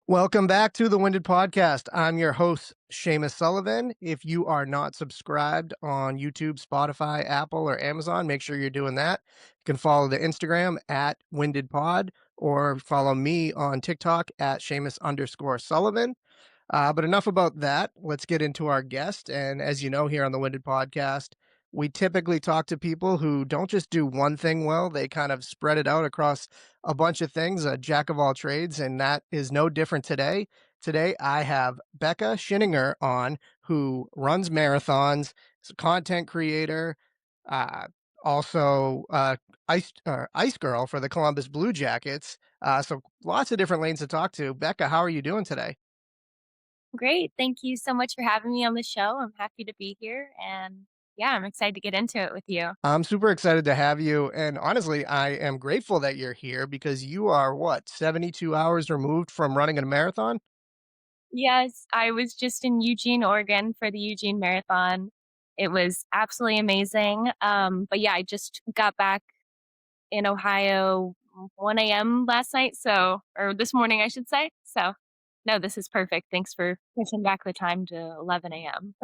Welcome back to the Winded Podcast. I'm your host, Seamus Sullivan. If you are not subscribed on YouTube, Spotify, Apple, or Amazon, make sure you're doing that. You can follow the Instagram at Winded Pod or follow me on TikTok at Seamus_Sullivan. But enough about that. Let's get into our guest. And as you know, here on the Winded Podcast, we typically talk to people who don't just do one thing well, they kind of spread it out across a bunch of things, a jack of all trades. And that is no different today. Today, I have Bekah Schinninger on, who runs marathons, is a content creator, uh, also ice girl for the Columbus Blue Jackets. So lots of different lanes to talk to. Bekah, how are you doing today? Great. Thank you so much for having me on the show. I'm happy to be here. And yeah, I'm excited to get into it with you. I'm super excited to have you. And honestly, I am grateful that you're here because you are what, 72 hours removed from running a marathon? Yes, I was just in Eugene, Oregon for the Eugene Marathon. It was absolutely amazing. But yeah, I just got back in Ohio 1 a.m. last night. Or this morning, I should say. So, no, this is perfect. Thanks for pushing back the time to 11 a.m.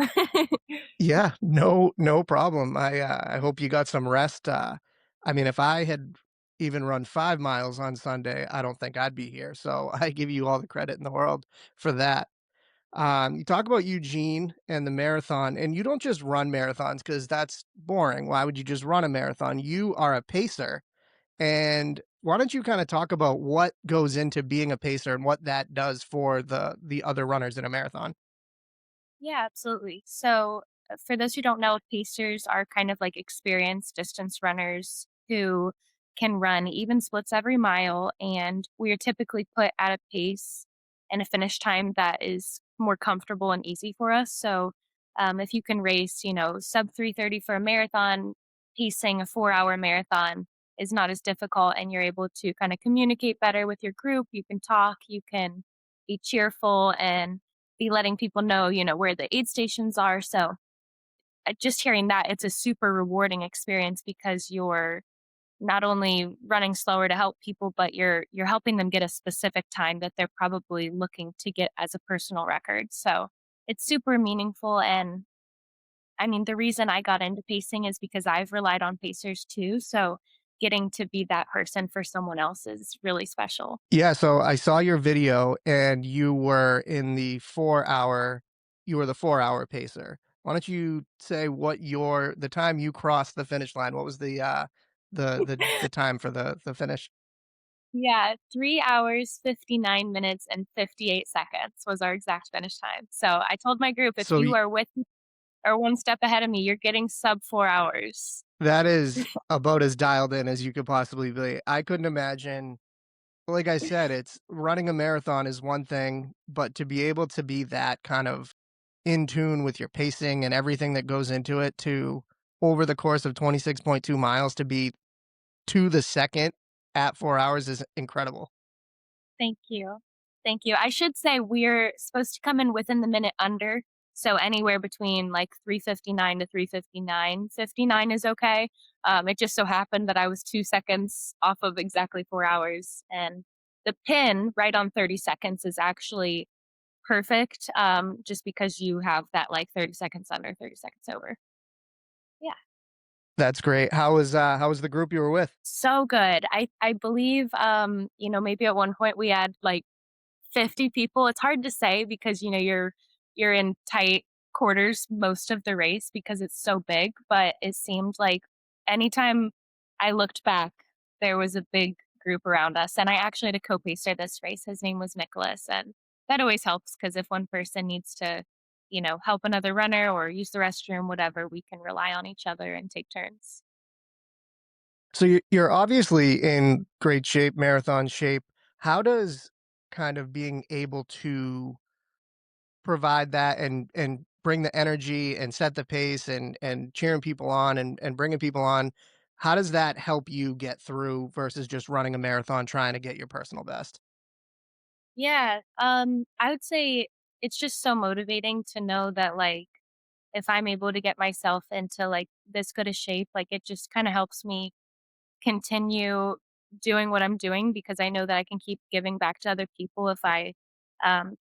Yeah, no problem. I hope you got some rest. I mean, if I had even run 5 miles on Sunday, I don't think I'd be here. So I give you all the credit in the world for that. You talk about Eugene and the marathon, and you don't just run marathons because that's boring. Why would you just run a marathon? You are a pacer. And why don't you kind of talk about what goes into being a pacer and what that does for the other runners in a marathon? Yeah, absolutely. For those who don't know, pacers are kind of like experienced distance runners who can run even splits every mile. And we are typically put at a pace and a finish time that is more comfortable and easy for us. If you can race, sub 3:30 for a marathon, pacing a 4 hour marathon is not as difficult, and you're able to kind of communicate better with your group. You can talk, you can be cheerful, and be letting people know, where the aid stations are. Just hearing that, it's a super rewarding experience because you're not only running slower to help people, but you're helping them get a specific time that they're probably looking to get as a personal record. So it's super meaningful. And I mean, the reason I got into pacing is because I've relied on pacers too. So getting to be that person for someone else is really special. Yeah, so I saw your video and you were the 4 hour pacer. Why don't you say what the time you crossed the finish line? What was the time for the finish? Yeah, 3 hours, 59 minutes, and 58 seconds was our exact finish time. So I told my group, if So you are with me or one step ahead of me, you're getting sub 4 hours. that is about as dialed in as you could possibly be. I couldn't imagine. Like I said, it's running a marathon is one thing, but to be able to be that kind of in tune with your pacing and everything that goes into it to over the course of 26.2 miles to be to the second at 4 hours is incredible. Thank you. Thank you. I should say we're supposed to come in within the minute under. So anywhere between like 3:59 to 3:59. 59 is okay. It just so happened that I was 2 seconds off of exactly 4 hours. And the pin right on 30 seconds is actually perfect, just because you have that like 30 seconds under, 30 seconds over. Yeah. That's great. How was the group you were with? So good. I believe, maybe at one point we had like 50 people. It's hard to say because, you're in tight quarters most of the race because it's so big, but it seemed like anytime I looked back, there was a big group around us. And I actually had a co-pacer this race. His name was Nicholas. And that always helps because if one person needs to, help another runner or use the restroom, whatever, we can rely on each other and take turns. So you're obviously in great shape, marathon shape. How does kind of being able to provide that and bring the energy and set the pace and cheering people on and bringing people on, how does that help you get through versus just running a marathon trying to get your personal best? Yeah, I would say it's just so motivating to know that, like, if I'm able to get myself into, like, this good a shape, like, it just kinda helps me continue doing what I'm doing because I know that I can keep giving back to other people if I,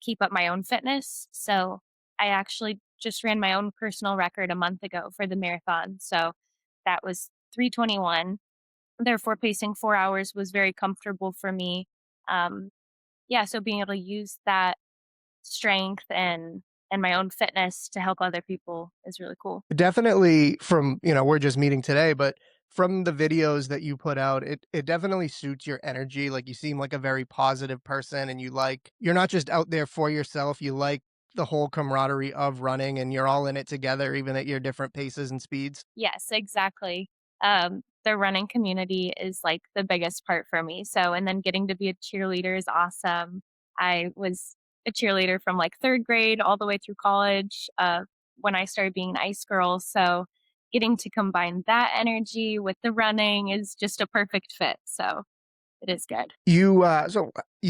keep up my own fitness. So I actually just ran my own personal record a month ago for the marathon. So that was 3:21. Therefore, pacing 4 hours was very comfortable for me. Um, yeah, so being able to use that strength and my own fitness to help other people is really cool. Definitely from, we're just meeting today, but from the videos that you put out, it definitely suits your energy. Like you seem like a very positive person and you're not just out there for yourself, you like the whole camaraderie of running and you're all in it together even at your different paces and speeds. Yes, exactly. The running community is like the biggest part for me. So, and then getting to be a cheerleader is awesome. I was a cheerleader from like third grade all the way through college when I started being an ice girl. So, getting to combine that energy with the running is just a perfect fit. So, it is good. You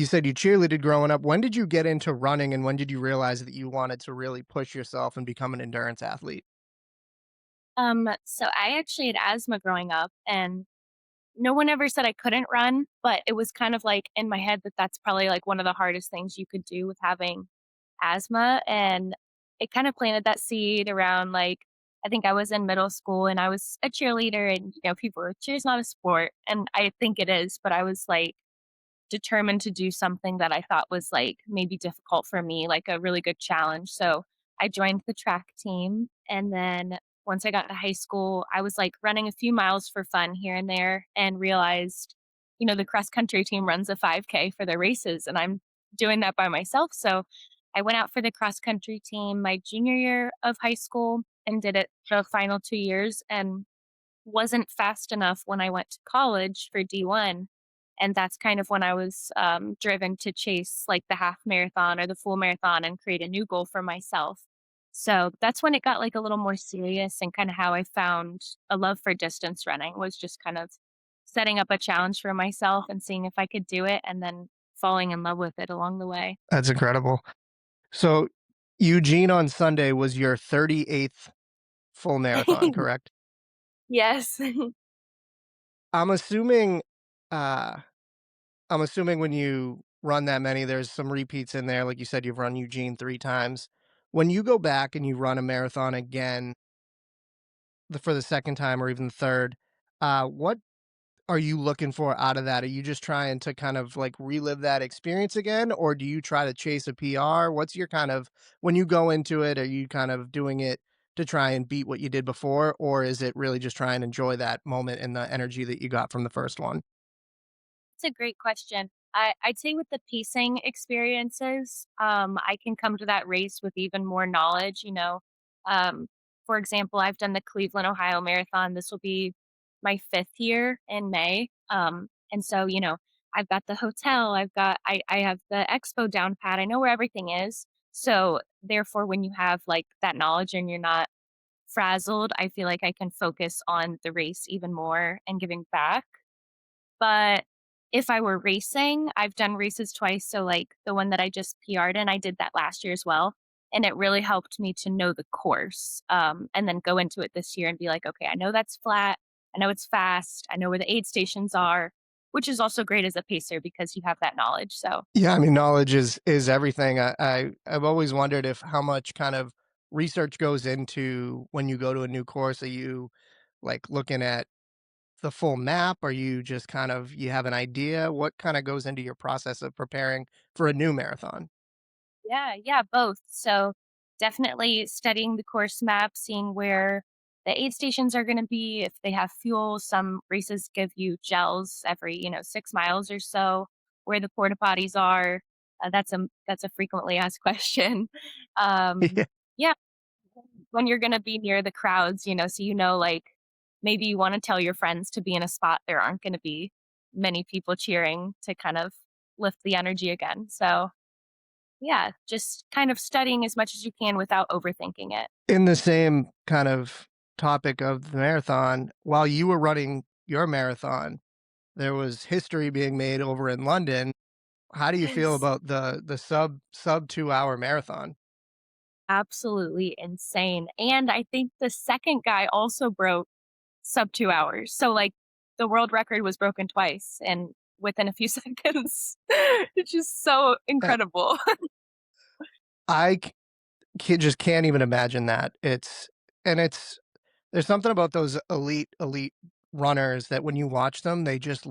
said you cheerleaded growing up. When did you get into running and when did you realize that you wanted to really push yourself and become an endurance athlete? So I actually had asthma growing up, and no one ever said I couldn't run, but it was kind of like in my head that that's probably like one of the hardest things you could do with having asthma. And it kind of planted that seed around like, I think I was in middle school and I was a cheerleader, and, people were, cheer's not a sport. And I think it is, but I was like, determined to do something that I thought was like maybe difficult for me, like a really good challenge. So I joined the track team. And then once I got to high school, I was like running a few miles for fun here and there and realized, the cross country team runs a 5K for their races and I'm doing that by myself. So I went out for the cross country team my junior year of high school and did it the final 2 years. And wasn't fast enough when I went to college for D1. And that's kind of when I was driven to chase like the half marathon or the full marathon and create a new goal for myself. So that's when it got like a little more serious, and kind of how I found a love for distance running was just kind of setting up a challenge for myself and seeing if I could do it, and then falling in love with it along the way. That's incredible. So, Eugene on Sunday was your 38th full marathon, correct? Yes. I'm assuming, uh, I'm assuming when you run that many, there's some repeats in there. Like you said, you've run Eugene 3 times. When you go back and you run a marathon again for the second time or even the third, what are you looking for out of that? Are you just trying to kind of like relive that experience again, or do you try to chase a PR? What's your kind of when you go into it, are you kind of doing it to try and beat what you did before, or is it really just try and enjoy that moment and the energy that you got from the first one? It's a great question. I'd say with the pacing experiences, I can come to that race with even more knowledge. Um, for example, I've done the Cleveland, Ohio Marathon. This will be my fifth year in May. And so, I've got the hotel, I have the expo down pat. I know where everything is. So therefore, when you have like that knowledge and you're not frazzled, I feel like I can focus on the race even more and giving back. But if I were racing, I've done races twice, so, like, the one that I just PR'd in, I did that last year as well, and it really helped me to know the course, and then go into it this year and be like, "Okay, I know that's flat, I know it's fast, I know where the aid stations are," which is also great as a pacer because you have that knowledge, so Yeah, I mean, knowledge is everything. I've always wondered if how much kind of research goes into when you go to a new course. Are you like looking at the full map? Are you just kind of you have an idea? What kind of goes into your process of preparing for a new marathon? yeah, yeah, both. So definitely studying the course map, seeing where the aid stations are going to be, if they have fuel. Some races give you gels every, 6 miles or so. Where the porta potties are, that's a frequently asked question. Um, Yeah. yeah, when you're going to be near the crowds, so like maybe you want to tell your friends to be in a spot there aren't going to be many people cheering to kind of lift the energy again. So yeah, just kind of studying as much as you can without overthinking it. In the same kind of topic of the marathon, while you were running your marathon, there was history being made over in London. How do you feel Yes. about the sub 2 hour marathon? Absolutely insane. And I think the second guy also broke sub 2 hours. So, like, the world record was broken twice and within a few seconds. It's just so Uh, incredible. I just can't even imagine that. It's there's something about those elite runners that when you watch them, they just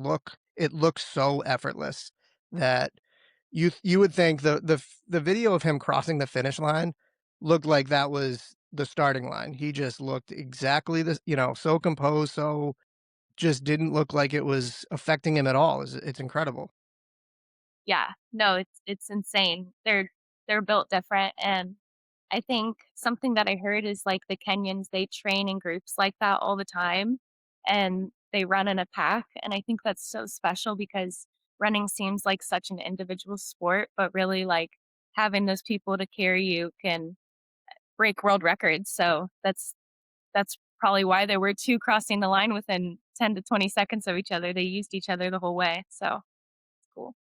it looks so effortless that you would think the video of him crossing the finish line looked like that was the starting line. He just looked exactly so composed, so just didn't look like it was affecting him at all. It's incredible. Yeah, no, it's insane. They're built different, and I think something that I heard is, like, the Kenyans, they train in groups like that all the time, and they run in a pack, and I think that's so special because running seems like such an individual sport, but really, like, having those people to carry you can break world records, so that's probably why there were 2 crossing the line within 10 to 20 seconds of each other. They used each other the whole way, so it's cool.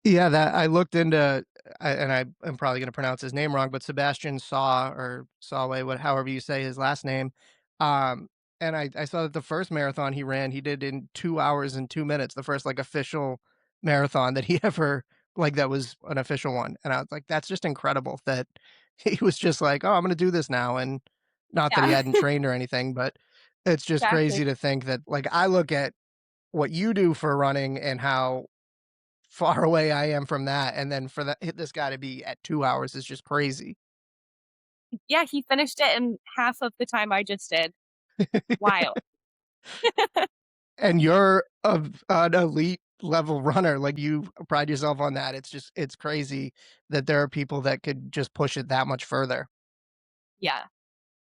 Yeah, that I looked into, and I'm probably gonna pronounce his name wrong, but Sebastian Saw or Sawway, however you say his last name. Um, and I saw that the first marathon he ran, he did in 2 hours and 2 minutes, the first, like, official marathon that he ever that was an official one, and I was like, "That's just incredible that he was just like, 'Oh, I'm gonna do this now,' and not that he Yeah, hadn't trained or anything, but it's just exactly. crazy to think that like, I look at what you do for running and how far away I am from that, and then for this guy to be at 2 hours is just crazy. Yeah, he finished it in half of the time I just did. Wild. And you're an elite level runner, like, you pride yourself on that. It's crazy that there are people that could just push it that much further. Yeah,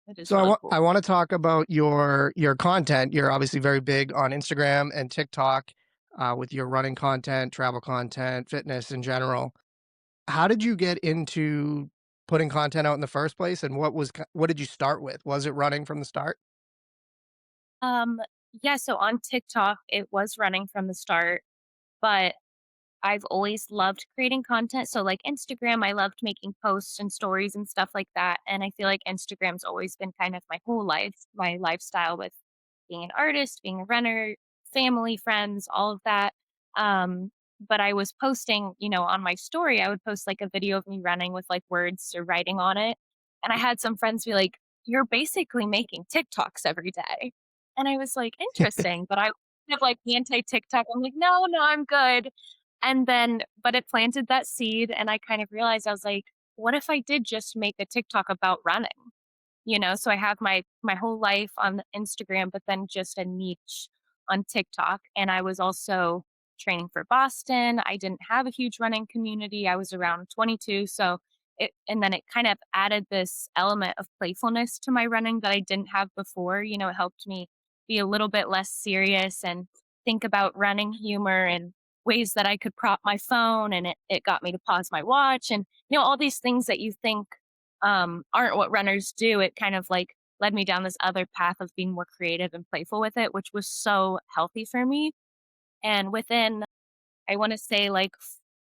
it is So really I cool. wanna talk about your content. You're obviously very big on Instagram and TikTok, with your running content, travel content, fitness in general. How did you get into putting content out in the first place, and what did you start with? Was it running from the start? Um, yeah, so on TikTok, it was running from the start, but I've always loved creating content. So, like Instagram, I loved making posts and stories and stuff like that. And I feel like Instagram's always been kind of my whole life, my lifestyle with being an artist, being a runner, family, friends, all of that. But I was posting, on my story, I would post like a video of me running with like words or writing on it. And I had some friends be like, "You're basically making TikToks every day." And I was like, interesting. But I kind of like anti TikTok. I'm like, no, no, I'm good. And then but it planted that seed, and I kind of realized I was like, "What if I did just make a TikTok about running?" So I have my whole life on Instagram, but then just a niche on TikTok, and I was also training for Boston. I didn't have a huge running community. I was around 22, so it kind of added this element of playfulness to my running that I didn't have before. It helped me be a little bit less serious and think about running humor and ways that I could prop my phone, and it got me to pause my watch, and all these things that you think aren't what runners do. It kind of like led me down this other path of being more creative and playful with it, which was so healthy for me. And within, I want to say like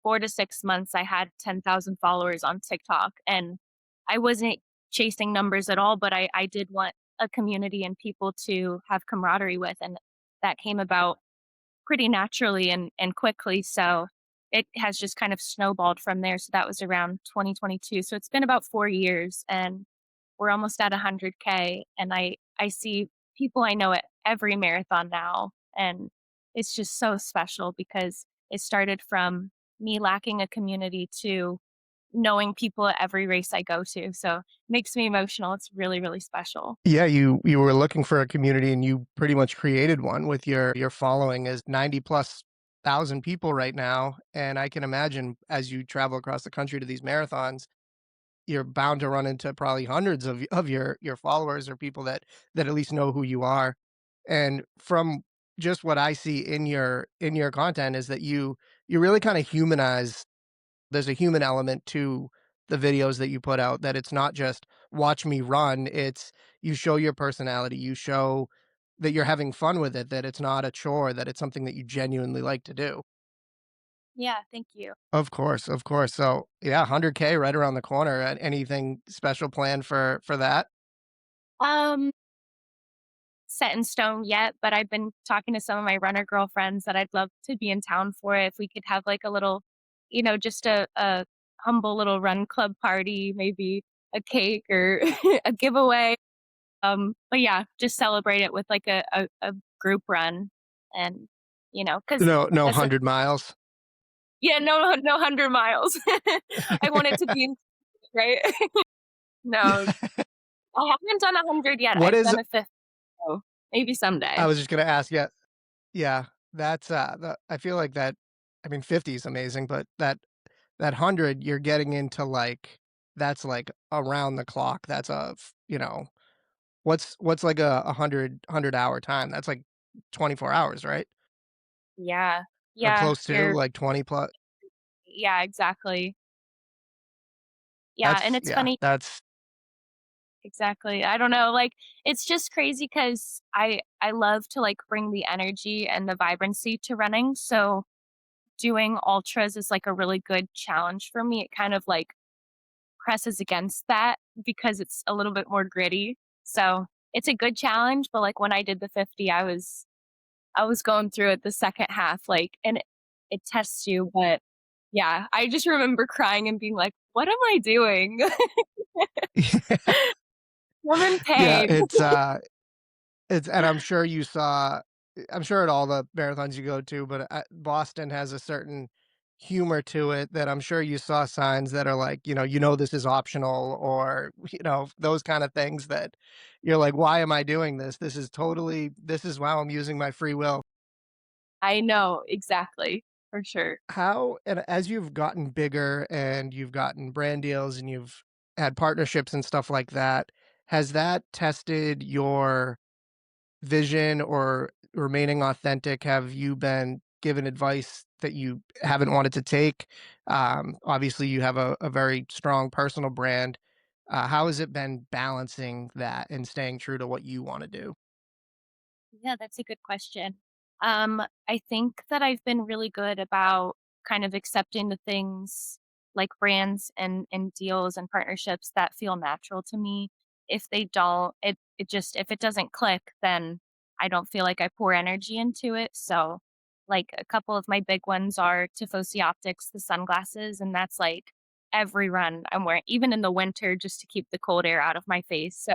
4 to 6 months, I had 10,000 followers on TikTok. And I wasn't chasing numbers at all, but I did want a community and people to have camaraderie with. And that came about pretty naturally and quickly, so it has just kind of snowballed from there, so that was around 2022, so it's been about 4 years, and we're almost at 100K, and I see people I know at every marathon now, and it's just so special because it started from me lacking a community to knowing people at every race I go to, so makes me emotional, it's really, really special. Yeah, you were looking for a community and you pretty much created one with your following is 90 plus thousand people right now. And I can imagine as you travel across the country to these marathons, you're bound to run into probably hundreds of your followers or people that at least know who you are. And from just what I see in your content is that you really kind of humanize there's a human element to the videos that you put out, that it's not just watch me run, it's you show your personality, you show that you're having fun with it, that it's not a chore, that it's something that you genuinely like to do. Yeah, thank you. Of course, of course. So, yeah, 100K right around the corner. Anything special planned for that? Um Set in stone yet, but I've been talking to some of my runner girlfriends that I'd love to be in town for it if we could have like a little, just a humble little run club party, maybe a cake or a giveaway. But yeah, just celebrate it with like a group run and, because No, no as a 100 miles. yeah, no 100 miles. I want it to be right? No, I haven't done 100 yet. What I've is done a 50, so maybe I someday. was just gonna ask, yeah, that's, I feel like that I mean, 50 is amazing, but that 100, you're getting into, like that's, like, around the clock. That's what's like a 100-hour time? That's, like, 24 hours, right? Yeah. Or Yeah, close to, like, 20 plus. yeah, exactly. Yeah, and it's funny. That's Exactly. I don't know, like, it's just crazy because I love to, like, bring the energy and the vibrancy to running, so doing ultras is, like, a really good challenge for me. It kind of, like, presses against that because it's a little bit more gritty. So, it's a good challenge, but, like, when I did the 50, I was going through it the second half, like, and it tests you, but yeah, I just remember crying and being like, "What am I doing? I'm in yeah, pain." it's and I'm sure at all the marathons you go to, but, Boston has a certain humor to it that I'm sure you saw signs that are like, this is optional or, those kinda things that you're like, "Why am I doing this? This is wow, I'm using my free will." I know, exactly, for sure. How and as you've gotten bigger and you've gotten brand deals and you've had partnerships and stuff like that, has that tested your vision or remaining authentic? Have you been given advice that you haven't wanted to take? Obviously, you have a very strong personal brand. How has it been balancing that and staying true to what you want to do? Yeah, that's a good question. I think that I've been really good about kind of accepting the things like brands and deals and partnerships that feel natural to me. If they don't, it just if it doesn't click, then I don't feel like I pour energy into it. So like a couple of my big ones are Tifosi Optics, the sunglasses, and that's like every run I'm wearing, even in the winter, just to keep the cold air out of my face. So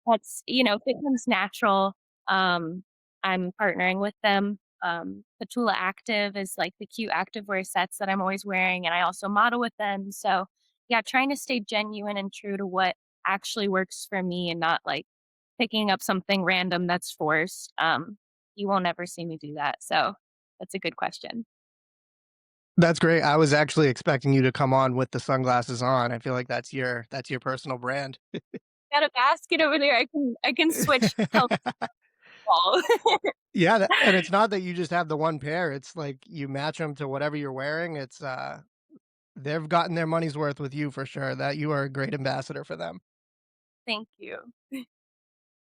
that's if it comes natural, um, I'm partnering with them. Petula Active is like the cute activewear sets that I'm always wearing, and I also model with them. So, yeah, trying to stay genuine and true to what actually works for me and not like picking up something random that's forced. You won't ever see me do that. So, that's a good question. That's great. I was actually expecting you to come on with the sunglasses on. I feel like that's your personal brand. Got a basket over there. I can switch color ball. Yeah, and it's not that you just have the one pair, it's like you match them to whatever you're wearing, they've gotten their money's worth with you for sure, that you are a great ambassador for them. Thank you.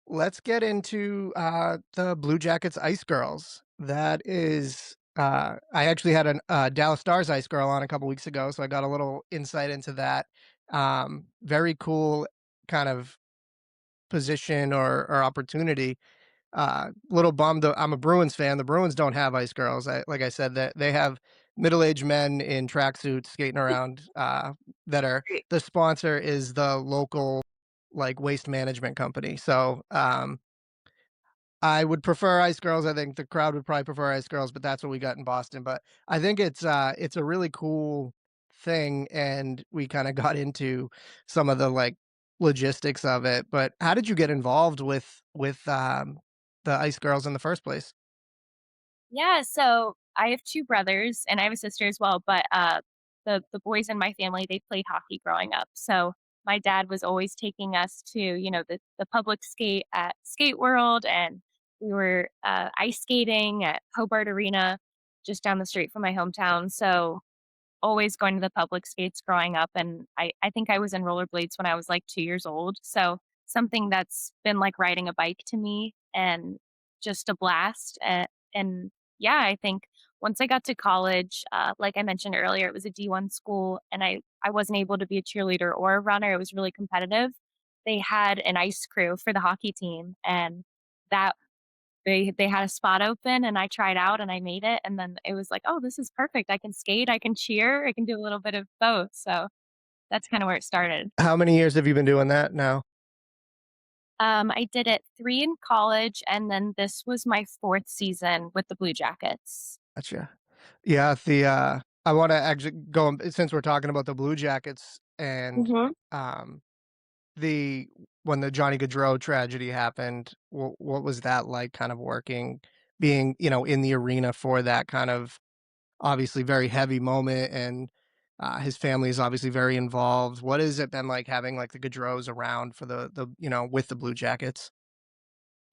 Let's get into, the Blue Jackets Ice Girls. That is, I actually had a Dallas Stars Ice Girl on a couple weeks ago, so I got a little insight into that. Very cool kind of position or opportunity. Little bummed though I'm a Bruins fan. The Bruins don't have ice girls. Like I said, that they have middle-aged men in tracksuits skating around, that are Great. the sponsor is the local, like, waste management company. So, I would prefer ice girls. I think the crowd would probably prefer ice girls, but that's what we got in Boston. But I think it's a really cool thing, and we kinda got into some of the, like, logistics of it. But how did you get involved with the ice girls in the first place? Yeah, so I have 2 brothers and I have a sister as well, but, the boys in my family, they played hockey growing up, so my dad was always taking us to, the public skate at Skate World, and we were, ice skating at Hobart Arena just down the street from my hometown, so always going to the public skates growing up, and I think I was in rollerblades when I was, like, 2 years old, so something that's been like riding a bike to me and just a blast, and yeah, I think once I got to college, like I mentioned earlier, it was a D1 school, and I wasn't able to be a cheerleader or a runner, it was really competitive. They had an ice crew for the hockey team, and that they had a spot open and I tried out and I made it, and then it was like, "Oh, this is perfect. I can skate, I can cheer, I can do a little bit of both." So That's kinda where it started. How many years have you been doing that now? I did it 3 in college, and then this was my 4th season with the Blue Jackets. Gotcha. Yeah, I wanna actually go since we're talking about the Blue Jackets and, Mhm. um, the when the Johnny Gaudreau tragedy happened, what was that like kind of working being, in the arena for that kind of obviously very heavy moment and, his family is obviously very involved. What has it been like having, like, the Gaudreaus around for with the Blue Jackets?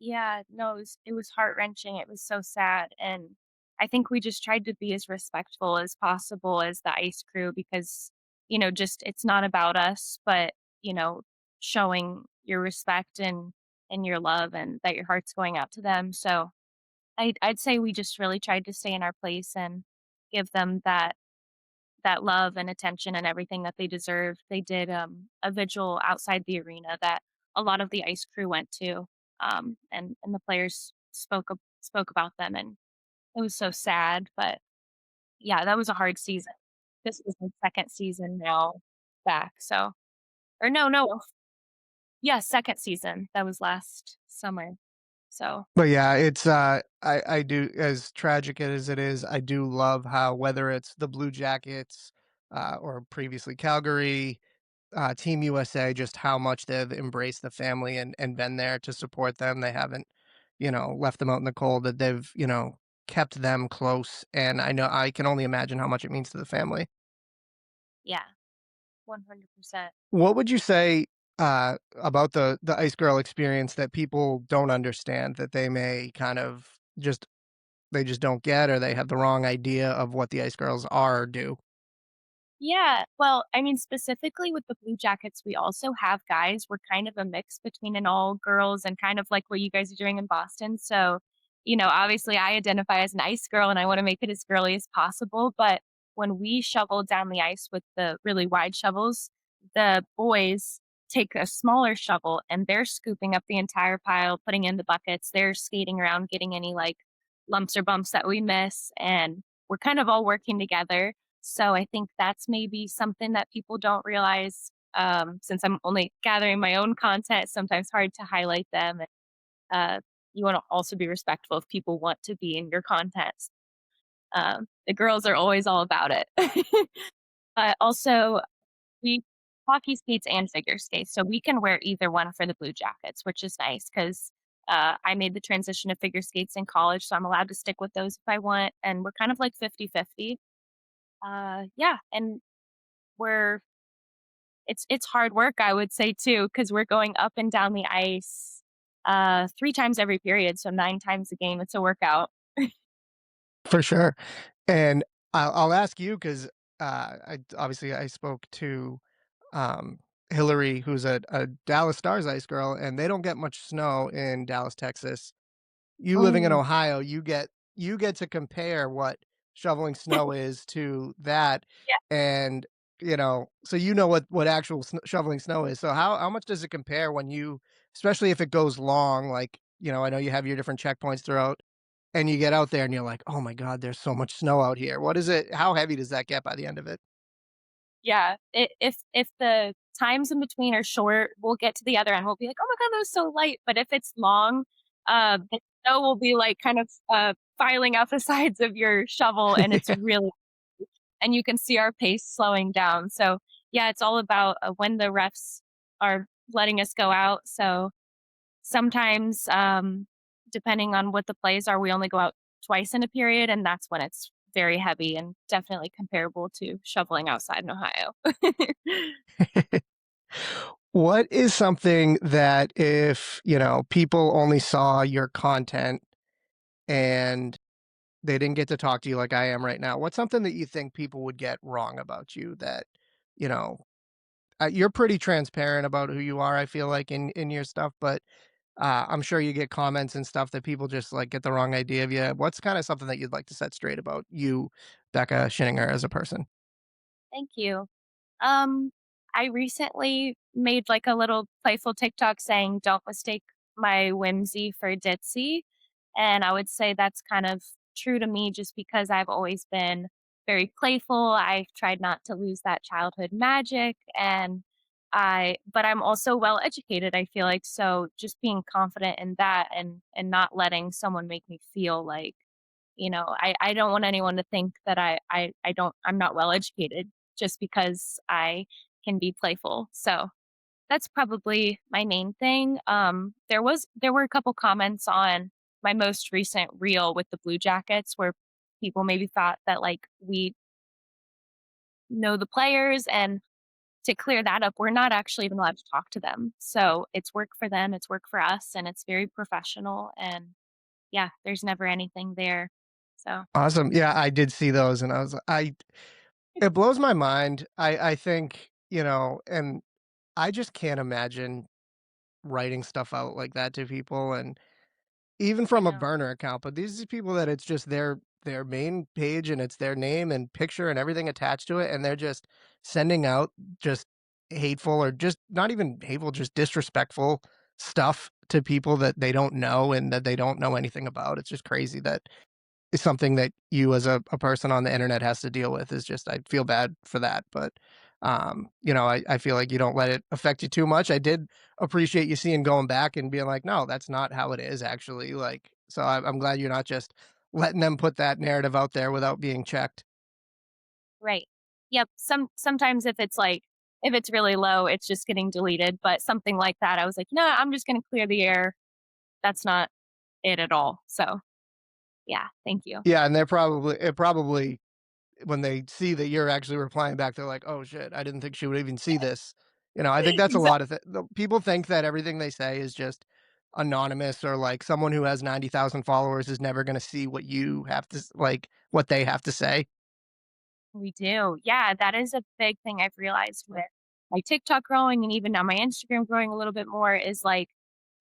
Yeah, no, it was heart-wrenching, it was so sad, and I think we just tried to be as respectful as possible as the ice crew because, just it's not about us, but, you know, showing your respect and your love and that your heart's going out to them, so I'd say we just really tried to stay in our place and give them that love and attention and everything that they deserve. They did, a vigil outside the arena that a lot of the ice crew went to, and the players spoke about them, and it was so sad, but yeah, that was a hard season. This was my 2nd season now back, so or no. Yeah, 2nd season. That was last summer, so But yeah, it's, I do as tragic as it is, I do love how whether it's the Blue Jackets, or previously Calgary, Team USA, just how much they've embraced the family and been there to support them. They haven't, left them out in the cold, that they've, kept them close, and I know I can only imagine how much it means to the family. yeah, 100%. What would you say, about the Ice Girl experience that people don't understand, that they may kind of they just don't get or they have the wrong idea of what the Ice Girls are or do? Yeah, well, I mean, specifically with the Blue Jackets, we also have guys. We're kind of a mix between an all girls and kind of like what you guys are doing in Boston. So, obviously I identify as an ice girl and I want to make it as girly as possible. But when we shovel down the ice with the really wide shovels, the boys take a smaller shovel and they're scooping up the entire pile, putting in the buckets. They're skating around, getting any like lumps or bumps that we miss. And we're kind of all working together, so I think that's maybe something that people don't realize, since I'm only gathering my own content, it's sometimes hard to highlight them. And, you wanna also be respectful if people want to be in your content. The girls are always all about it. Also, we hockey skates and figure skates, so we can wear either one for the Blue Jackets, which is nice 'cause, I made the transition to figure skates in college, so I'm allowed to stick with those if I want, and we're kind of like 50-50. Yeah, and we're it's hard work, I would say too, because 'cause we're going up and down the ice, 3 times every period, so 9 times a game, it's a workout. For sure. And I'll ask you 'cause, I spoke to, um, Hillary, who's a Dallas Stars ice girl, and they don't get much snow in Dallas, Texas. You living in Mm. Ohio, you get to compare what shoveling snow is to that, Yeah, and, so you know what actual shoveling snow is. So how much does it compare when you especially if it goes long, like, I know you have your different checkpoints throughout, and you get out there and you're like, "Oh my god, there's so much snow out here." What is it how heavy does that get by the end of it? yeah, if the times in between are short, we'll get to the other end, we'll be like, "Oh my god, that was so light," but if it's long, the snow will be, like, kind of, filing out the sides of your shovel, and it's Yeah. really and you can see our pace slowing down, so, yeah, it's all about, when the refs are letting us go out, so sometimes, depending on what the plays are, we only go out twice in a period, and that's when it's very heavy and definitely comparable to shoveling outside in Ohio. What is something that if, people only saw your content and they didn't get to talk to you like I am right now, what's something that you think people would get wrong about you that, you know, you're pretty transparent about who you are, I feel like in your stuff, but I'm sure you get comments and stuff that people just like get the wrong idea of you. What's kind of something that you'd like to set straight about you, Becca Shinninger, as a person? Thank you. Um, I recently made, like, a little playful TikTok saying, "Don't mistake my whimsy for ditzy," and I would say that's kind of true to me just because I've always been very playful. I've tried not to lose that childhood magic, and but I'm also well educated, I feel like, so just being confident in that and not letting someone make me feel like, I don't want anyone to think that I'm not well educated just because I can be playful. So that's probably my main thing. There were a couple comments on my most recent reel with the Blue Jackets where people maybe thought that like we know the players, and to clear that up, we're not actually even allowed to talk to them. So it's work for them, it's work for us, and it's very professional. And yeah, there's never anything there. So Awesome. Yeah, I did see those and I it blows my mind. I think, and I just can't imagine writing stuff out like that to people, and even I from a know. burner account, but these are people that it's just their main page and it's their name and picture and everything attached to it, and they're just sending out just hateful or just not even hateful, just disrespectful stuff to people that they don't know and that they don't know anything about. It's just crazy that it's something that you as a person on the internet has to deal with. Is just I feel bad for that, but, I feel like you don't let it affect you too much. I did appreciate you seeing going back and being like, "No, that's not how it is actually," like, so I'm glad you're not just letting them put that narrative out there without being checked. Right. Yep. Sometimes if it's really low, it's just getting deleted. But something like that, I was like, no, I'm just gonna clear the air. That's not it at all. So yeah, thank you. Yeah, and it probably when they see that you're actually replying back, they're like, "Oh shit, I didn't think she would even see this." I think that's a Exactly. lot of people think that everything they say is just anonymous or like someone who has 90,000 followers is never going to see what you have to like what they have to say. We do. Yeah, that is a big thing I've realized with my TikTok growing and even now my Instagram growing a little bit more is like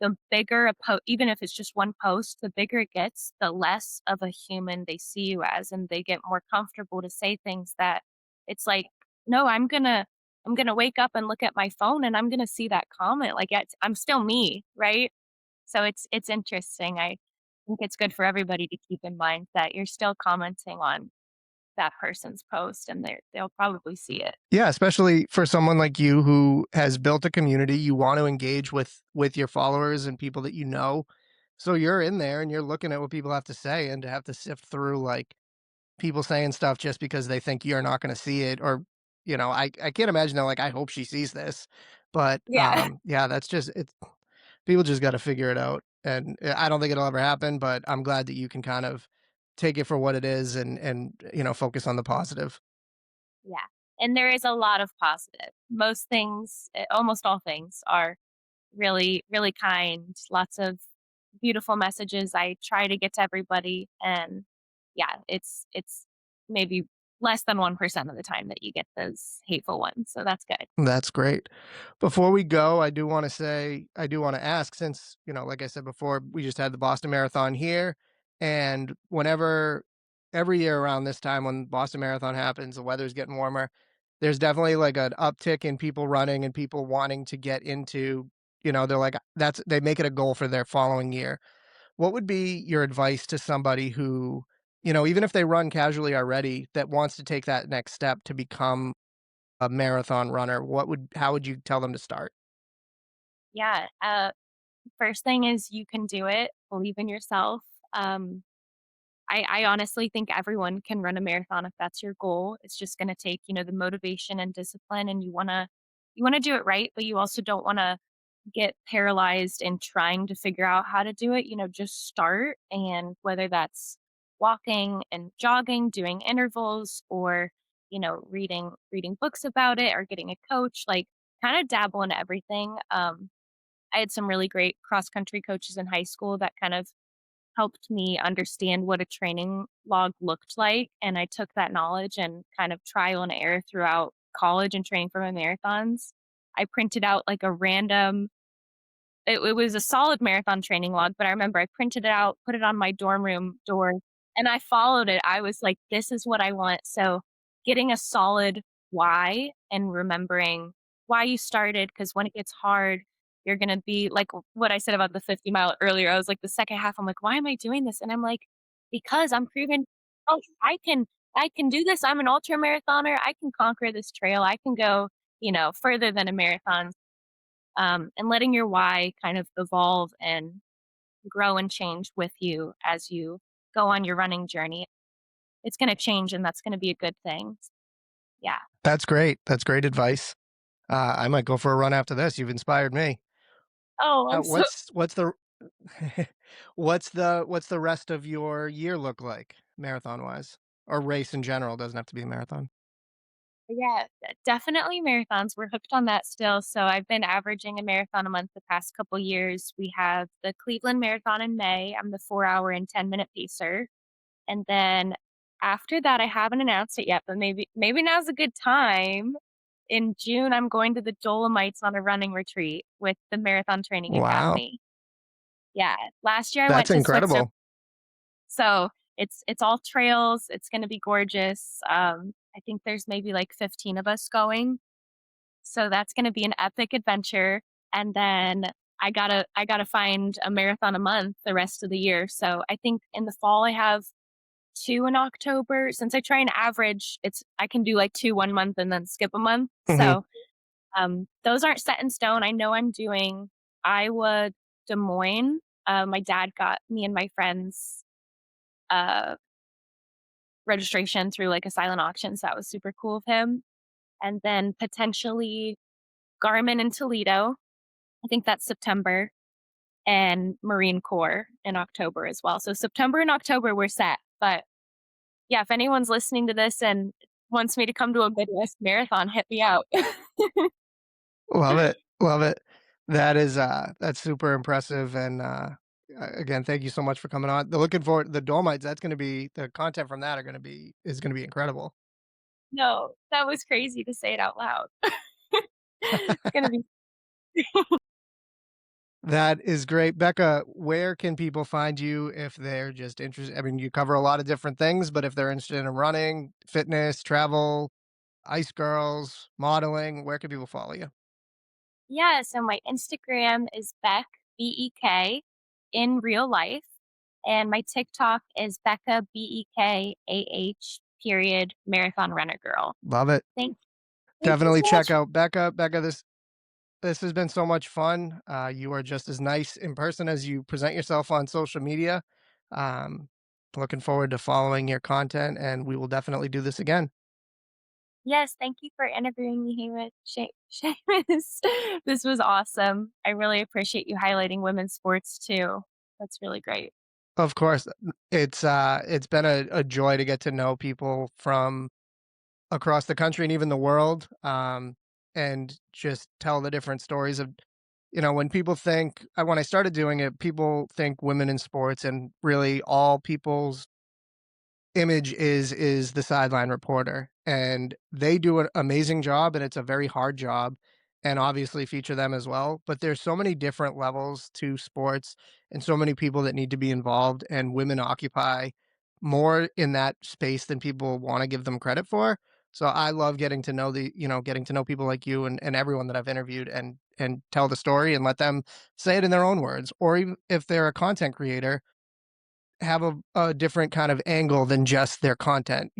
the bigger even if it's just one post, the bigger it gets, the less of a human they see you as, and they get more comfortable to say things that it's like, no, I'm going to wake up and look at my phone and I'm going to see that comment like I'm still me, right? So it's interesting. I think it's good for everybody to keep in mind that you're still commenting on that person's post and they'll probably see it. Yeah, especially for someone like you who has built a community, you want to engage with your followers and people that you know. So you're in there and you're looking at what people have to say, and to have to sift through like people saying stuff just because they think you're not gonna see it, or, I can't imagine they're like, "I hope she sees this." But, Yeah. yeah, that's just it's people just gotta figure it out, and, I don't think it'll ever happen, but I'm glad that you can kind of take it for what it is and focus on the positive. Yeah. And there is a lot of positive. Most things, almost all things are really, really kind. Lots of beautiful messages. I try to get to everybody. And yeah, it's maybe less than 1% of the time that you get those hateful ones. So that's good. That's great. Before we go, I do wanna ask since, like I said before, we just had the Boston Marathon here, and every year around this time when Boston Marathon happens, the weather's getting warmer, there's definitely, like, an uptick in people running and people wanting to get into, they're like they make it a goal for their following year. What would be your advice to somebody who, even if they run casually already, that wants to take that next step to become a marathon runner, how would you tell them to start? Yeah. First thing is you can do it. Believe in yourself. Um, I honestly think everyone can run a marathon if that's your goal. It's just gonna take, the motivation and discipline, and you wanna do it right, but you also don't wanna get paralyzed in trying to figure out how to do it. Just start, and whether that's walking and jogging, doing intervals, or, reading books about it or getting a coach, like kind of dabble in everything. I had some really great cross country coaches in high school that kind of helped me understand what a training log looked like, and I took that knowledge and kind of trial and error throughout college and training for my marathons. I printed out like a random it was a solid marathon training log, but I remember I printed it out, put it on my dorm room door, and I followed it. I was like, "This is what I want." So, getting a solid why and remembering why you started, because when it gets hard, you're gonna be like what I said about the 50-mile earlier. I was like, the second half, I'm like, "Why am I doing this?" And I'm like, "Because I'm proving, oh, I can I can do this. I'm an ultra marathoner. I can conquer this trail. I can go, further than a marathon. And letting your why kind of evolve and grow and change with you as you go on your running journey. It's going to change, and that's going to be a good thing. Yeah. That's great. That's great advice. I might go for a run after this. You've inspired me. Oh, I'm so What's the what's the rest of your year look like marathon wise, or race in general? Doesn't have to be a marathon. Yeah, definitely marathons. We're hooked on that still. So I've been averaging a marathon a month the past couple years. We have the Cleveland Marathon in May. I'm the 4 hour and 10-minute pacer. And then after that, I haven't announced it yet, but maybe now's a good time. In June, I'm going to the Dolomites on a running retreat with the Marathon Training Wow, Academy. Yeah, last year I that's went to Switzerland, incredible. so it's all trails. It's going to be gorgeous. I think there's maybe like 15 of us going, so that's going to be an epic adventure. And then I gotta find a marathon a month the rest of the year. So I think in the fall I have two in October. Since I try and average, I can do like two 1 month and then skip a month. Mhm. So those aren't set in stone. I know I'm doing Iowa, Des Moines. My dad got me and my friends uh, registration through like a silent auction, so that was super cool of him. And then potentially Garmin in Toledo. I think that's September, and Marine Corps in October as well. So September and October we're set. But yeah, if anyone's listening to this and wants me to come to a Midwest marathon, hit me out. Love it, love it. That is, that's super impressive, and, again, thank you so much for coming on. The looking forward the Dolomites, that's gonna be the content from that are gonna be is gonna be incredible. No, that was crazy to say it out loud. It's gonna be That is great. Becca, where can people find you if they're just interested? I mean, you cover a lot of different things, but if they're interested in running, fitness, travel, ice girls, modeling, where can people follow you? Yeah, so my Instagram is Beck, BEK, in real life, and my TikTok is Becca, BEKAH, period, marathon runner girl. Love it. Thank thank you Definitely so check much. out Becca. Becca, this has been so much fun. You are just as nice in person as you present yourself on social media. Um, Looking forward to following your content, and we will definitely do this again. Yes, thank you for interviewing me, Seamus. This was awesome. I really appreciate you highlighting women's sports too. That's really great. Of course, it's been a joy to get to know people from across the country and even the world, and just tell the different stories of, when people think, when I started doing it, people think women in sports, and really all people's image is the sideline reporter, and they do an amazing job, and it's a very hard job, and obviously feature them as well. But there's so many different levels to sports, and so many people that need to be involved, and women occupy more in that space than people want to give them credit for. So I love getting to know people like you and everyone that I've interviewed, and tell the story and let them say it in their own words, or even if they're a content creator, have a different kind of angle than just their content.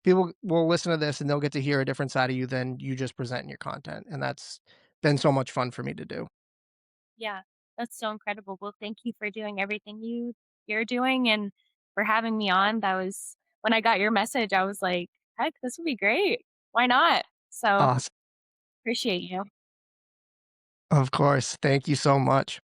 People will listen to this and they'll get to hear a different side of you than you just present in your content, and that's been so much fun for me to do. Yeah, that's so incredible. Well, thank you for doing everything you're doing and for having me on. That was when I got your message, I was like, heck, this would be great. Why not? So Awesome. appreciate you. Of course. Thank you so much.